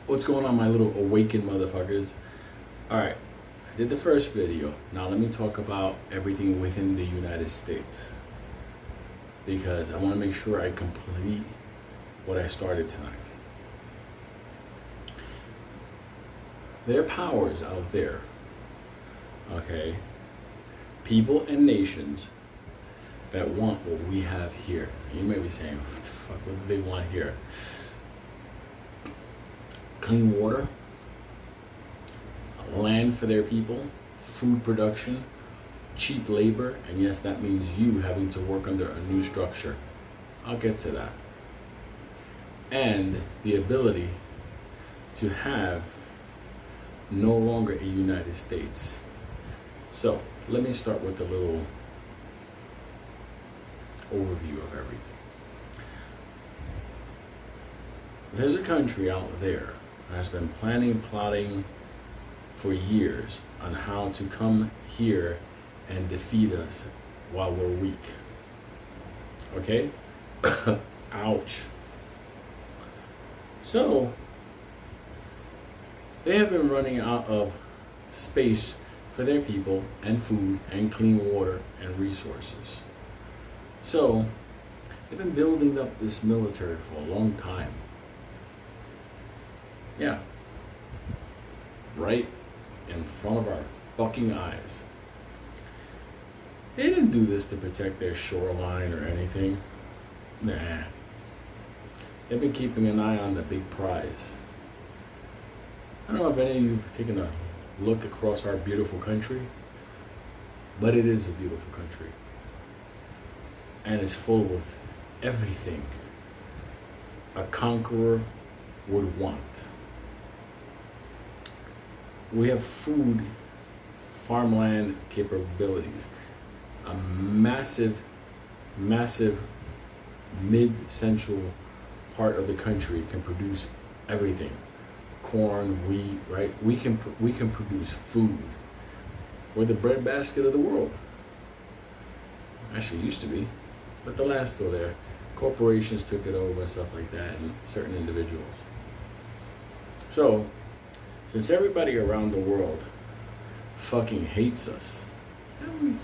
What's going on, my little awakened motherfuckers? Alright, I did the first video. Now let me talk about everything within the United States, because I want to make sure I complete what I started tonight. There are powers out there, okay? People and nations that want what we have here. You may be saying, what the fuck, what do they want here? Clean water, land for their people, food production, cheap labor, and yes, that means you having to work under a new structure. I'll get to that. And the ability to have no longer a United States. So let me start with a little overview of everything. There's a country out there that's been plotting for years on how to come here and defeat us while we're weak. Okay? Ouch. So, they have been running out of space for their people and food and clean water and resources. So, they've been building up this military for a long time. Yeah. Right in front of our fucking eyes. They didn't do this to protect their shoreline or anything. Nah. They've been keeping an eye on the big prize. I don't know if any of you have taken a look across our beautiful country, but it is a beautiful country. And it's full of everything a conqueror would want. We have food, farmland capabilities, a massive mid-central part of the country can produce everything. Corn, wheat, right? We can produce food. We're the breadbasket of the world. Actually used to be, but the land's still there. Corporations took it over and stuff like that, and certain individuals. So, since everybody around the world fucking hates us, and we've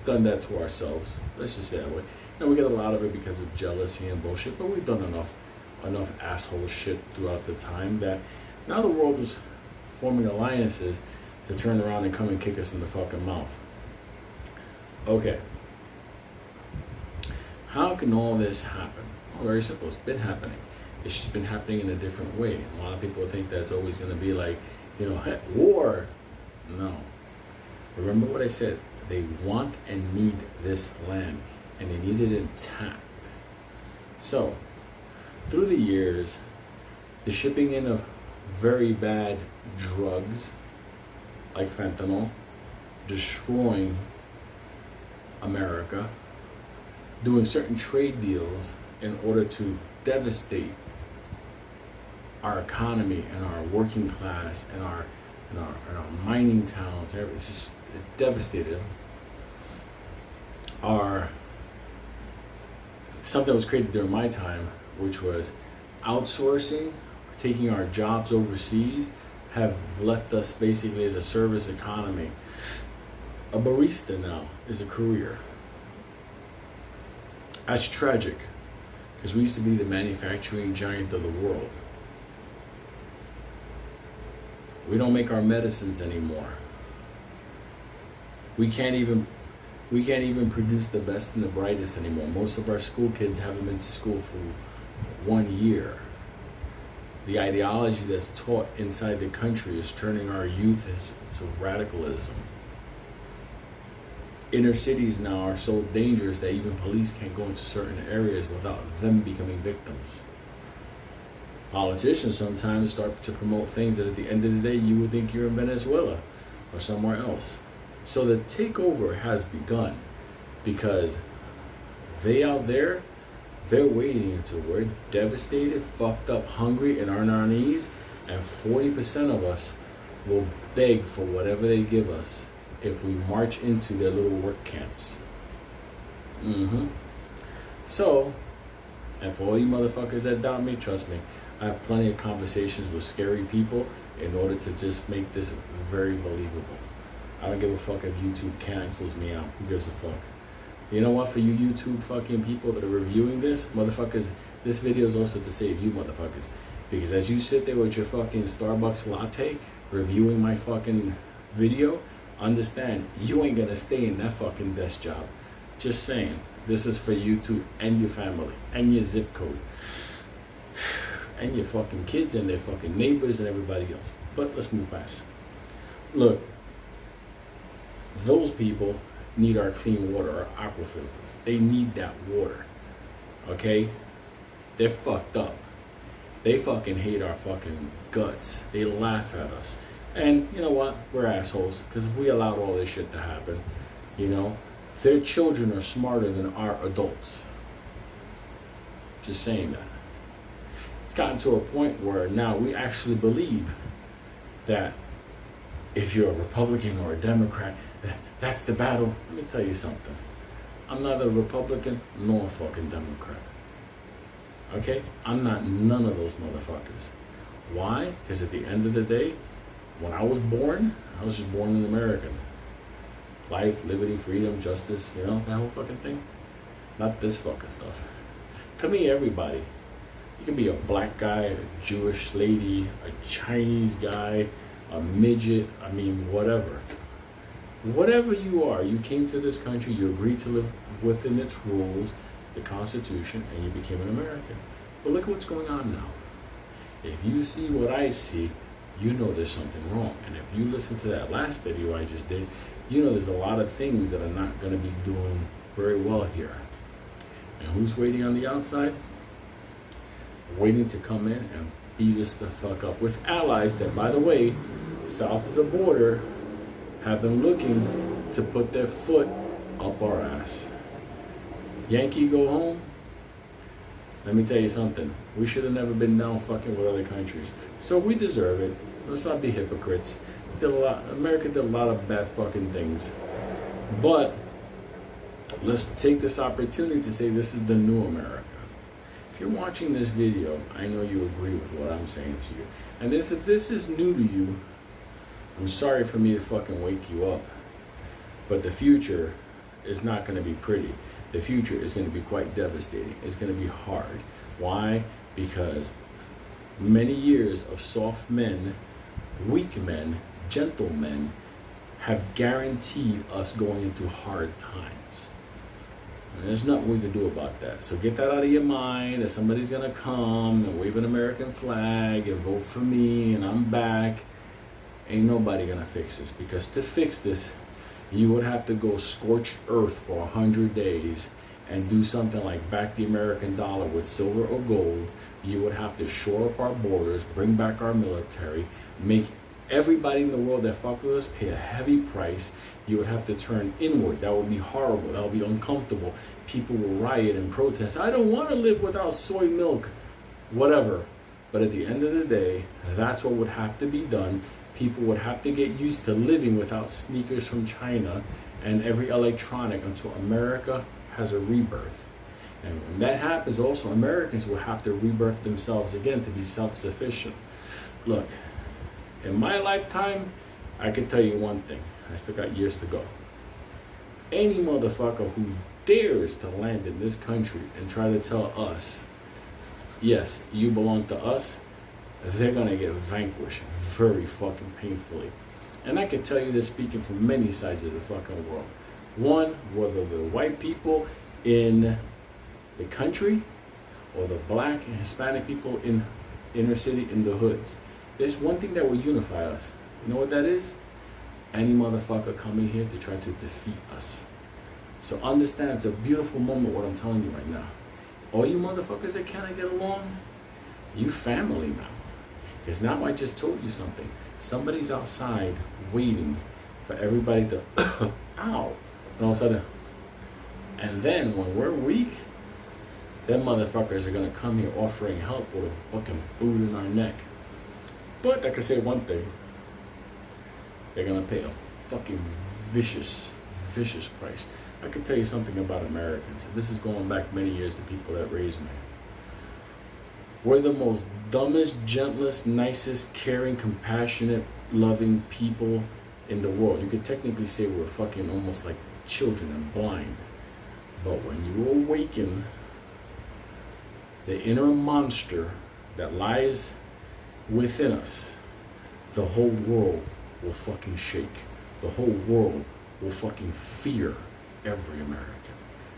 done that to ourselves, let's just say that way. And we get a lot of it because of jealousy and bullshit, but we've done enough asshole shit throughout the time that now the world is forming alliances to turn around and come and kick us in the fucking mouth. Okay. How can all this happen? Well, very simple. It's been happening. It's just been happening in a different way. A lot of people think that it's always going to be like, war. No. Remember what I said. They want and need this land, and they need it intact. So, through the years, the shipping in of very bad drugs, like fentanyl, destroying America, doing certain trade deals in order to devastate our economy and our working class and our mining towns. It's just devastated them. Something that was created during my time, which was outsourcing, taking our jobs overseas, have left us basically as a service economy. A barista now is a career. That's tragic, because we used to be the manufacturing giant of the world. We don't make our medicines anymore. We can't even produce the best and the brightest anymore. Most of our school kids haven't been to school for 1 year. The ideology that's taught inside the country is turning our youth to radicalism. Inner cities now are so dangerous that even police can't go into certain areas without them becoming victims. Politicians sometimes start to promote things that at the end of the day you would think you're in Venezuela or somewhere else. So the takeover has begun, because they out there, they're waiting until we're devastated, fucked up, hungry, and on our knees, and 40% of us will beg for whatever they give us if we march into their little work camps. So, and for all you motherfuckers that doubt me, trust me, I have plenty of conversations with scary people in order to just make this very believable. I don't give a fuck if YouTube cancels me out. Who gives a fuck? You know what? For you YouTube fucking people that are reviewing this, motherfuckers, this video is also to save you motherfuckers. Because as you sit there with your fucking Starbucks latte reviewing my fucking video, understand you ain't gonna stay in that fucking desk job. Just saying. This is for you too, and your family, and your zip code, and your fucking kids, and their fucking neighbors, and everybody else. But let's move past. Look, those people need our clean water, our aqua filters. They need that water, okay? They're fucked up. They fucking hate our fucking guts. They laugh at us. And you know what? We're assholes, because we allowed all this shit to happen, you know? Their children are smarter than our adults. Just saying that. It's gotten to a point where now we actually believe that if you're a Republican or a Democrat, that's the battle. Let me tell you something. I'm not a Republican nor a fucking Democrat. Okay? I'm not none of those motherfuckers. Why? Because at the end of the day, when I was born, I was just born an American. Life, liberty, freedom, justice, you know, that whole fucking thing. Not this fucking stuff. To me, everybody. You can be a black guy, a Jewish lady, a Chinese guy, a midget, I mean, whatever. Whatever you are, you came to this country, you agreed to live within its rules, the Constitution, and you became an American. But look at what's going on now. If you see what I see, you know there's something wrong. And if you listen to that last video I just did, you know there's a lot of things that are not going to be doing very well here. And who's waiting on the outside? Waiting to come in and beat us the fuck up with allies that, by the way, south of the border have been looking to put their foot up our ass. Yankee go home. Let me tell you something. We should have never been down fucking with other countries. So we deserve it. Let's not be hypocrites. America did a lot of bad fucking things. But let's take this opportunity to say this is the new America. If you're watching this video, I know you agree with what I'm saying to you. And if this is new to you, I'm sorry for me to fucking wake you up. But the future is not going to be pretty. The future is going to be quite devastating. It's going to be hard. Why? Because many years of soft men, weak men, gentlemen have guaranteed us going into hard times. And there's nothing we can do about that. So get that out of your mind that somebody's going to come and wave an American flag and vote for me and I'm back. Ain't nobody going to fix this. Because to fix this, you would have to go scorched earth for 100 days and do something like back the American dollar with silver or gold. You would have to shore up our borders, bring back our military, make everybody in the world that fuck with us pay a heavy price. You would have to turn inward. That would be horrible. That would be uncomfortable. People will riot and protest. I don't want to live without soy milk. Whatever. But at the end of the day, that's what would have to be done. People would have to get used to living without sneakers from China and every electronic until America has a rebirth. And when that happens, also Americans will have to rebirth themselves again to be self-sufficient. Look, in my lifetime, I can tell you one thing. I still got years to go. Any motherfucker who dares to land in this country and try to tell us, yes, you belong to us, they're gonna get vanquished very fucking painfully. And I can tell you this speaking from many sides of the fucking world. One, whether the white people in the country or the black and Hispanic people in inner city, in the hoods. There's one thing that will unify us. You know what that is? Any motherfucker coming here to try to defeat us. So understand, it's a beautiful moment what I'm telling you right now. All you motherfuckers that cannot get along, you family now. Because now I just told you something. Somebody's outside waiting for everybody to, ow, and all of a sudden, and then when we're weak, them motherfuckers are gonna come here offering help with a fucking boot in our neck. But I can say one thing. They're gonna pay a fucking vicious price. I can tell you something about Americans. This is going back many years to people that raised me. We're the most dumbest, gentlest, nicest, caring, compassionate, loving people in the world. You could technically say we're fucking almost like children and blind. But when you awaken the inner monster that lies within us, the whole world will fucking shake. The whole world will fucking fear every American.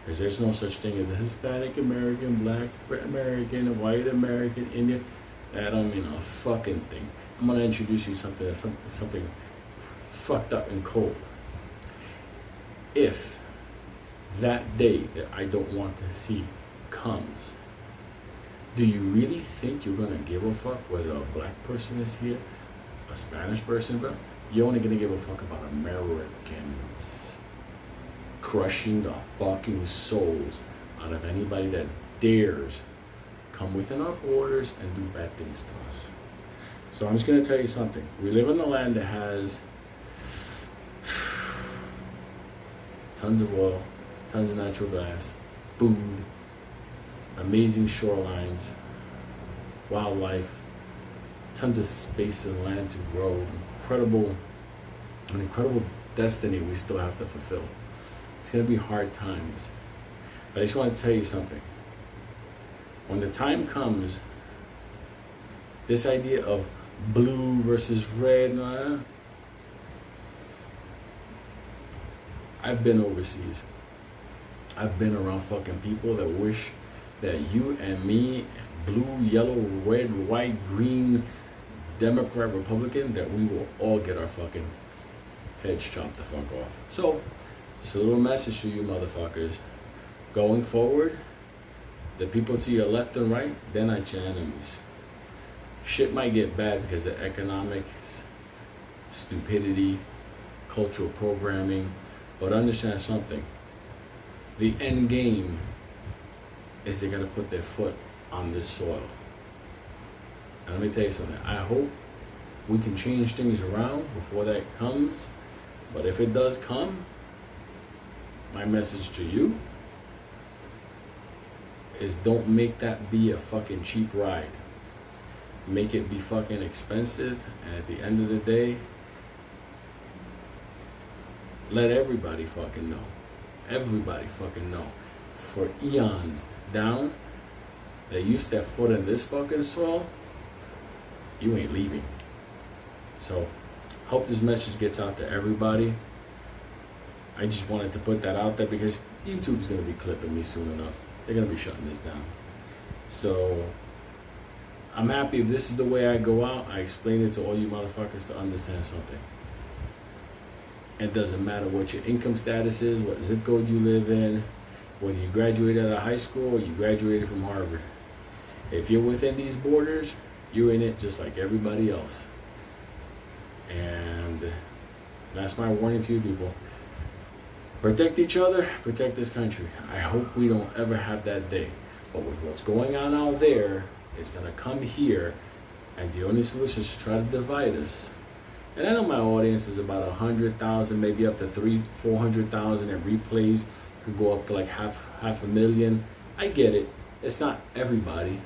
Because there's no such thing as a Hispanic American, Black American, a white American, Indian. That don't mean a fucking thing. I'm gonna introduce you something fucked up and cold. If that day that I don't want to see comes, do you really think you're gonna give a fuck whether a black person is here, a Spanish person, bro? You're only gonna give a fuck about Americans. Crushing the fucking souls out of anybody that dares come within our borders and do bad things to us. So I'm just gonna tell you something. We live in a land that has tons of oil, tons of natural gas, food, amazing shorelines, wildlife, tons of space and land to grow, an incredible destiny we still have to fulfill. It's gonna be hard times. But I just want to tell you something. When the time comes, this idea of blue versus red, I've been overseas. I've been around fucking people that wish that you and me, blue, yellow, red, white, green, Democrat, Republican, that we will all get our fucking heads chopped the fuck off. So, just a little message to you motherfuckers. Going forward, the people to your left and right, they're not your enemies. Shit might get bad because of economics, stupidity, cultural programming, but understand something. The end game is they're gonna put their foot on this soil. And let me tell you something. I hope we can change things around before that comes. But if it does come, my message to you is don't make that be a fucking cheap ride. Make it be fucking expensive, and at the end of the day, let everybody fucking know. Everybody fucking know. For eons down, that you step foot in this fucking soil, you ain't leaving. So, hope this message gets out to everybody. I just wanted to put that out there because YouTube's gonna be clipping me soon enough. They're gonna be shutting this down. So, I'm happy if this is the way I go out. I explain it to all you motherfuckers to understand something. It doesn't matter what your income status is, what zip code you live in, whether you graduated out of high school or you graduated from Harvard. If you're within these borders, you're in it just like everybody else. And that's my warning to you people. Protect each other, protect this country. I hope we don't ever have that day. But with what's going on out there, it's gonna come here, and the only solution is to try to divide us. And I know my audience is about 100,000, maybe up to 300,000-400,000, and replays could go up to like half a million. I get it. It's not everybody.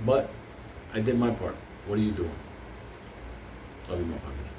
But I did my part. What are you doing? Love you, motherfuckers.